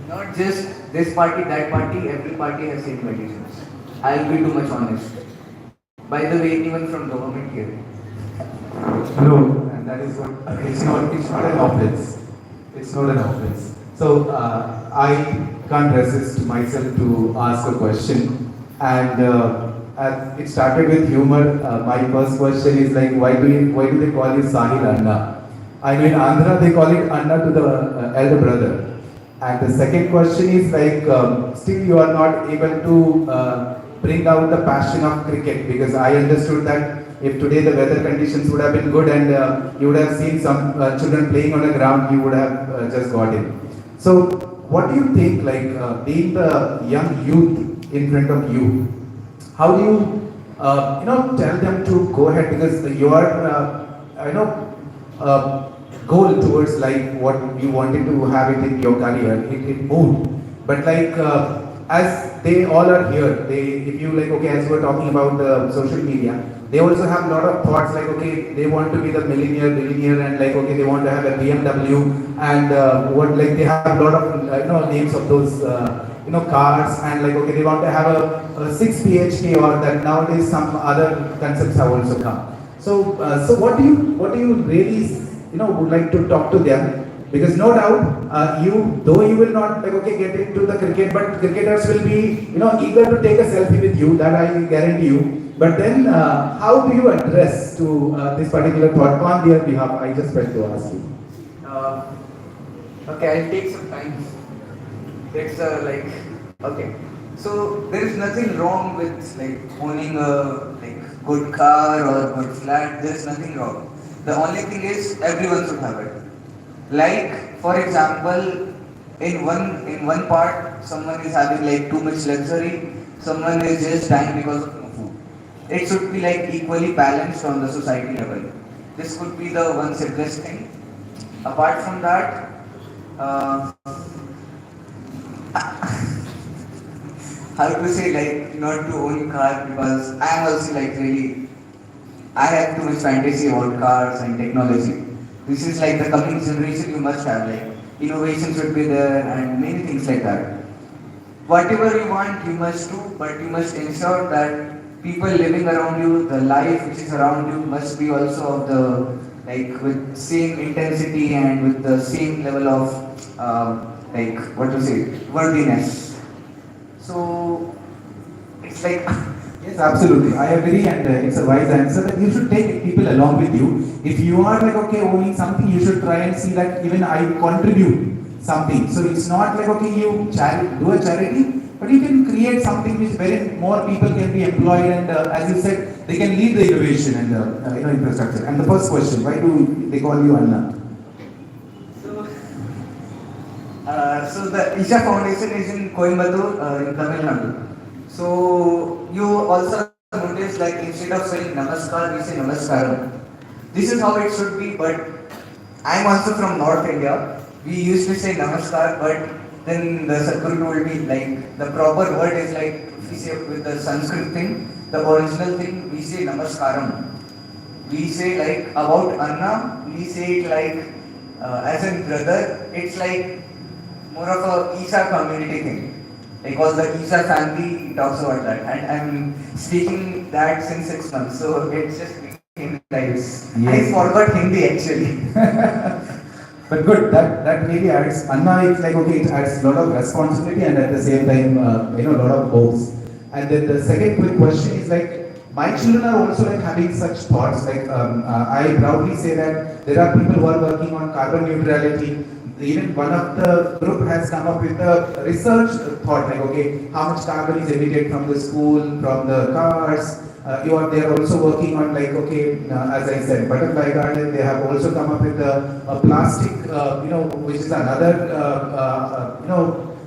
Not just this party, that party, every party has same conditions. I'll be too much honest. By the way, anyone from government here? No, and that is what it's not an offense. It's not an offense. So I can't resist myself to ask a question, and it started with humor. My first question is like, why do they call you Sahil Anna? I know in Andhra they call it Anna to the elder brother. And the second question is like, still you are not able to bring out the passion of cricket, because I understood that if today the weather conditions would have been good and you would have seen some children playing on the ground, you would have just got in. So what do you think, like being the young youth in front of you, how do you tell them to go ahead, because your goal towards like what you wanted to have it in your career, it moved, but like as they all are here, if you like, okay, as we were talking about the social media, they also have a lot of thoughts like, okay, they want to be the millionaire, billionaire, and like, okay, they want to have a BMW, and what like they have a lot of names of those cars, and like, okay, they want to have a 6 PhD, or that nowadays some other concepts have also come. So what do you really would like to talk to them? Because no doubt, though you will not like, okay, get into the cricket, but cricketers will be eager to take a selfie with you. That I guarantee you. But then, how do you address to this particular thought on their behalf? I just went to ask you. Okay, I'll take some time. It's like, okay. So there is nothing wrong with like owning a like good car or good flat. There is nothing wrong. The only thing is everyone should have it. Like for example, in one part, someone is having like too much luxury. Someone is just dying because of no food. It should be like equally balanced on the society level. This could be the one simplest thing. Apart from that, how to say like not to own car, because I am also like really, I have too much fantasy about cars and technology. This is like the coming generation, you must have like innovation should be there and many things like that. Whatever you want, you must do, but you must ensure that people living around you, the life which is around you must be also of the like with same intensity and with the same level of like what to say, worthiness. So it's like Yes, absolutely. I agree, and it's a wise answer that you should take people along with you. If you are like, okay, owning something, you should try and see that even I contribute something. So it's not like, okay, you do a charity, but you can create something which wherein more people can be employed, and as you said, they can lead the innovation and infrastructure. And the first question, why do they call you Anna? So the Isha Foundation is in Coimbatore, in Tamil Nadu. So you also notice, like, instead of saying Namaskar, we say Namaskaram. This is how it should be, but I'm also from North India. We used to say Namaskar, but then the Sadhguru told me, like, the proper word is like, if we say with the Sanskrit thing, the original thing, we say Namaskaram. We say like about Anna, we say it like as in brother, it's like more of a Isha community thing. Like all the Isha family talks about that, and I'm speaking that since 6 months, so it's just became like this. I forgot Hindi actually. But good, that really adds, Anna, it's like, okay, it adds a lot of responsibility and at the same time, a lot of hopes. And then the second quick question is like, my children are also like having such thoughts, like I proudly say that there are people who are working on carbon neutrality. Even one of the group has come up with a research thought, like, okay, how much carbon is emitted from the school, from the cars. They are also working on, like, okay, as I said, butterfly garden. They have also come up with a plastic, which is another,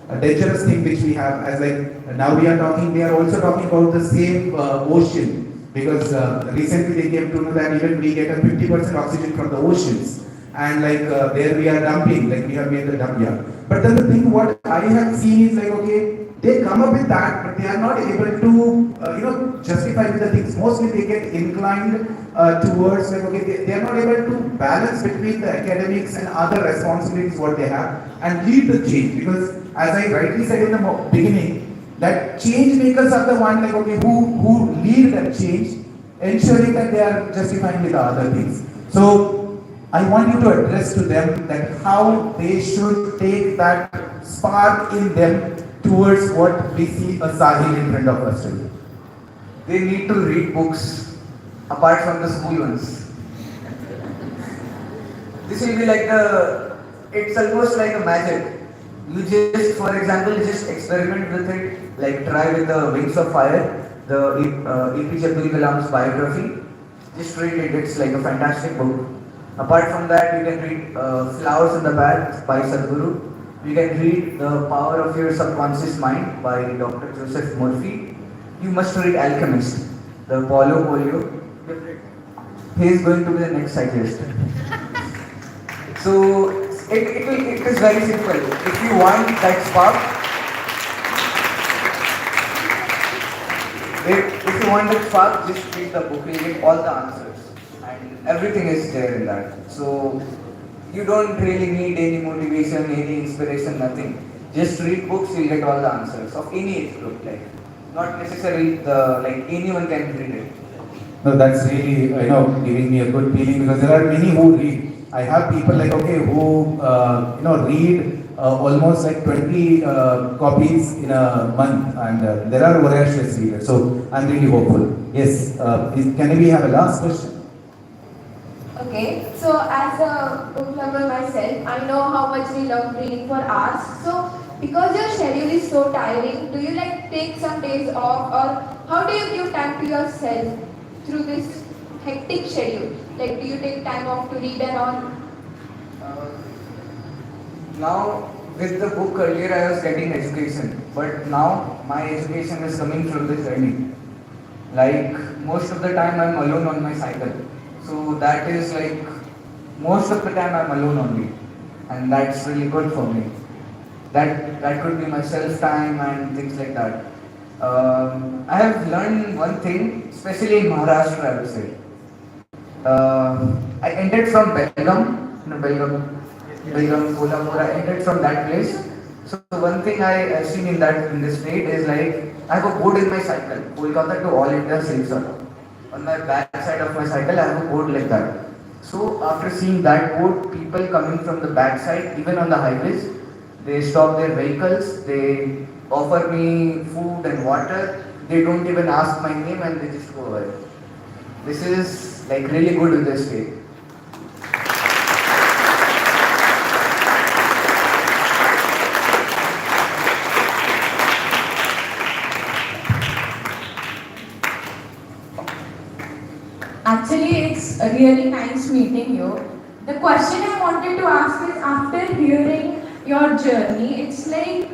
a dangerous thing which we have. As like now we are also talking about the same ocean, because recently they came to know that even we get a 50% oxygen from the oceans, and like there we are dumping, like we have made the dump here. But then the thing what I have seen is like, okay, they come up with that, but they are not able to, justify with the things. Mostly they get inclined towards like, okay, they are not able to balance between the academics and other responsibilities what they have and lead the change. Because as I rightly said in the beginning, that change makers are the one, like, okay, who lead that change, ensuring that they are justifying with the other things. So I want you to address to them that how they should take that spark in them towards what we see a Sahil in front of us today. They need to read books apart from the school ones. This will be like it's almost like a magic. You just, for example, just experiment with it, like try with the Wings of Fire, the APJ Abdul Kalam's biography. Just read it, it's like a fantastic book. Apart from that, you can read Flowers in the Bag by Sadhguru. You can read The Power of Your Subconscious Mind by Dr. Joseph Murphy. You must read Alchemist, the Paulo Coelho. He is going to be the next cyclist. So it is very simple. If you want that spark, if you want that spark, just read the book. You get all the answers, and everything is there in that. So you don't really need any motivation, any inspiration, nothing. Just read books, you'll get all the answers of any age group. Like not necessarily like anyone can read it. No, that's really, giving me a good feeling, because there are many who read. I have people like, okay, who, read almost like 20 copies in a month, and there are voracious readers. So I'm really hopeful. Yes, can we have a last question? Okay, so as a book lover myself, I know how much we love reading for hours. So because your schedule is so tiring, do you like take some days off, or how do you give time to yourself through this hectic schedule? Like, do you take time off to read and all? Now, with the book earlier I was getting education, but now my education is coming from the journey. Like most of the time I'm alone on my cycle. So that is like most of the time I'm alone only, and that's really good for me. That could be my self time and things like that. I have learned one thing, especially in Maharashtra, I would say. I entered from Belgaum, Kolhapur. I entered from that place. So one thing I seen in this state is like I have a board in my cycle, Kolkata to All India Silksar. On my back side of my cycle, I have a board like that. So after seeing that board, people coming from the back side, even on the highways, they stop their vehicles, they offer me food and water, they don't even ask my name and they just go away. This is like really good in this state. really nice meeting you. The question I wanted to ask is, after hearing your journey, it's like,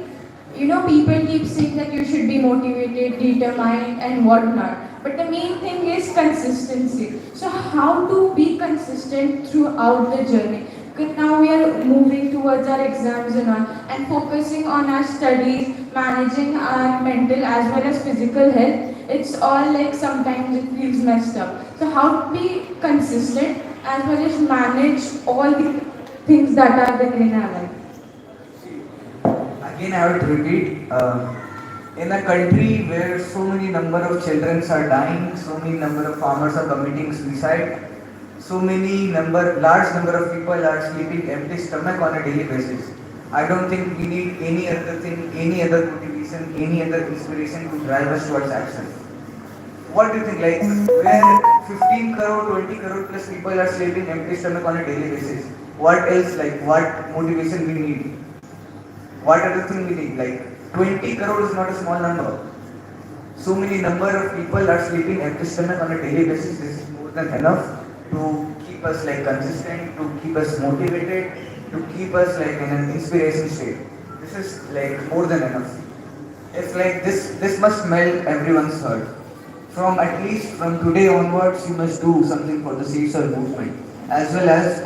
people keep saying that you should be motivated, determined, and whatnot. But the main thing is consistency. So, how to be consistent throughout the journey? Because now we are moving towards our exams and all, and focusing on our studies, managing our mental as well as physical health. It's all like sometimes it feels messed up. So, how to be consistent as well as manage all the things that are there in our life? Again, I would repeat, in a country where so many number of children are dying, so many number of farmers are committing suicide, large number of people are sleeping empty stomach on a daily basis. I don't think we need any other thing, any other motivation, any other inspiration to drive us towards action. What do you think? Like, where 15 crore, 20 crore plus people are sleeping empty stomach on a daily basis, what else, like, what motivation we need? What other thing we need? Like, 20 crore is not a small number. So many number of people are sleeping empty stomach on a daily basis. This is more than enough to keep us like consistent, to keep us motivated, to keep us like in an inspiration state. This is like more than enough. It's like this must melt everyone's heart. From at least from today onwards, you must do something for the sea soil movement, as well as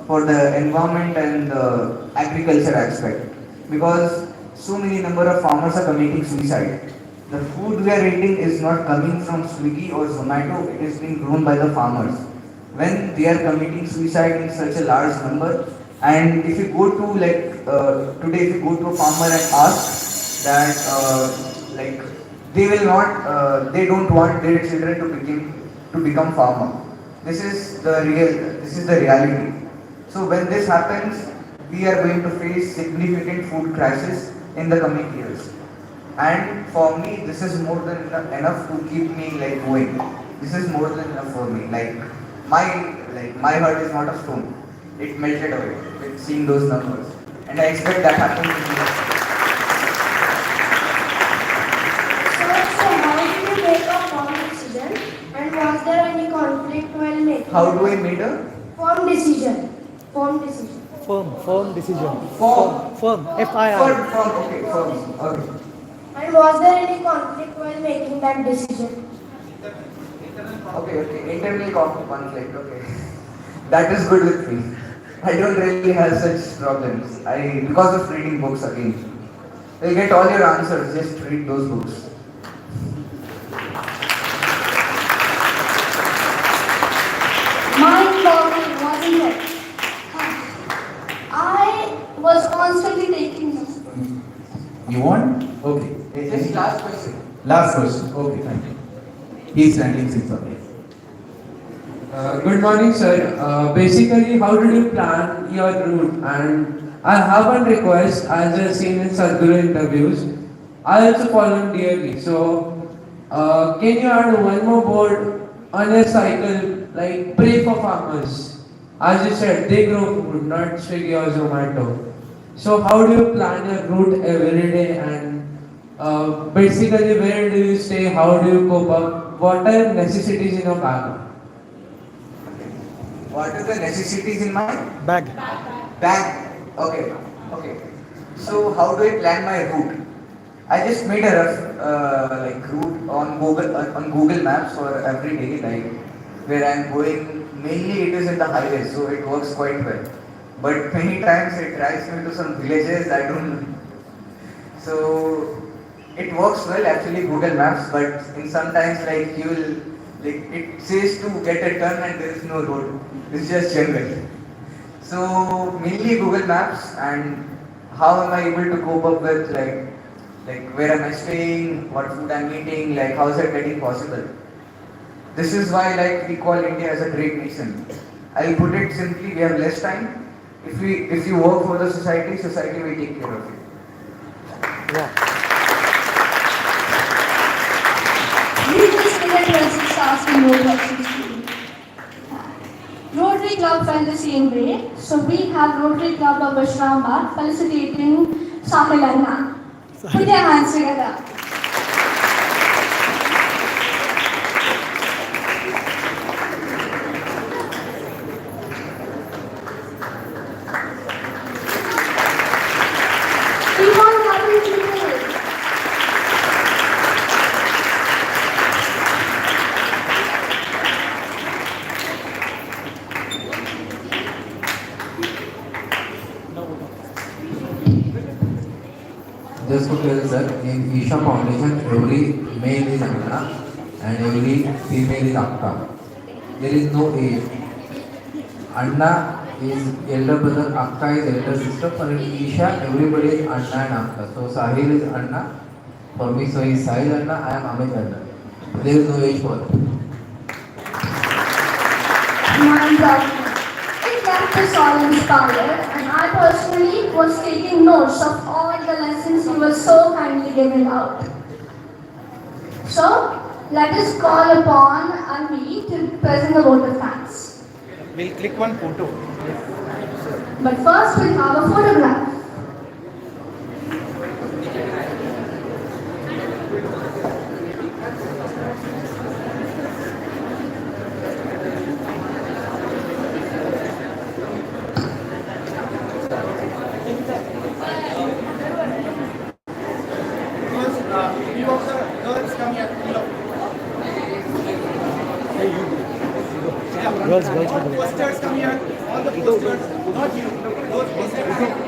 for the environment and the agriculture aspect. Because so many number of farmers are committing suicide. The food we are eating is not coming from Swiggy or Zomato, it is being grown by the farmers. When they are committing suicide in such a large number, and if you go to today, if you go to a farmer and ask that like they don't want their children to become farmer. This is the reality. So when this happens, we are going to face significant food crisis in the coming years. And for me, this is more than enough to keep me like going. This is more than enough for me. My heart is not a stone. It melted away with seeing those numbers. And I expect that happens in the So how did you make a firm decision? And was there any conflict while making? How do I make a Firm decision. Firm decision. Firm decision. form? Firm. F-I-R. Okay, firm. Okay. And was there any conflict while making that decision? Okay. Internal conflict. Okay. That is good with me. I don't really have such problems. Because of reading books again. You'll get all your answers. Just read those books. Mind-boggling, wasn't it? I was constantly taking notes. You want? Okay. Just last question. Last question. Okay, thank you. He's standing 6 o'clock. Good morning, sir. Basically, how did you plan your route? And I have one request, as I've seen in Sadhguru interviews. I also follow dearly. So, can you add one more board on your cycle, like pray for farmers? As you said, they grow food, not Swiggy or Zomato. So, how do you plan your route every day? And basically, where do you stay? How do you cope up? What are necessities in your bag? What are the necessities in my Bag. bag? Okay. So how do I plan my route? I just made a rough route on Google Maps for every day, like where I'm going. Mainly it is in the highway, so it works quite well. But many times it drives me to some villages I don't. So it works well actually Google Maps, but in sometimes like you will it says to get a turn and there is no road. It's just jungle. So mainly Google Maps, and how am I able to cope up with like where am I staying, what food I'm eating, like how is it getting possible. This is why like we call India as a great nation. I'll put it simply, we have less time. If you work for the society will take care of you. We just did a present asking more questions to you. Rotary Club felt the same way, so we have Rotary Club of Vishrambad felicitating Sahil. Put your hands together. just to tell sir, in Isha Foundation, every male is Anna and every female is Akka. There is no age. Anna is elder brother, Akka is elder sister. For in Isha, everybody is Anna and Akka. So Sahil is Anna. For me, so he is Sahil Anna. I am Amit Anna. There is no age for it. And it left us all inspired, and I personally was taking notes of all the lessons you were so kindly giving out. So, let us call upon Anvi to present the vote of thanks. We'll click one photo. But first, we'll have a photograph. You also, girls come here. Girls, All posters come here. All the posters, not you. Those posters.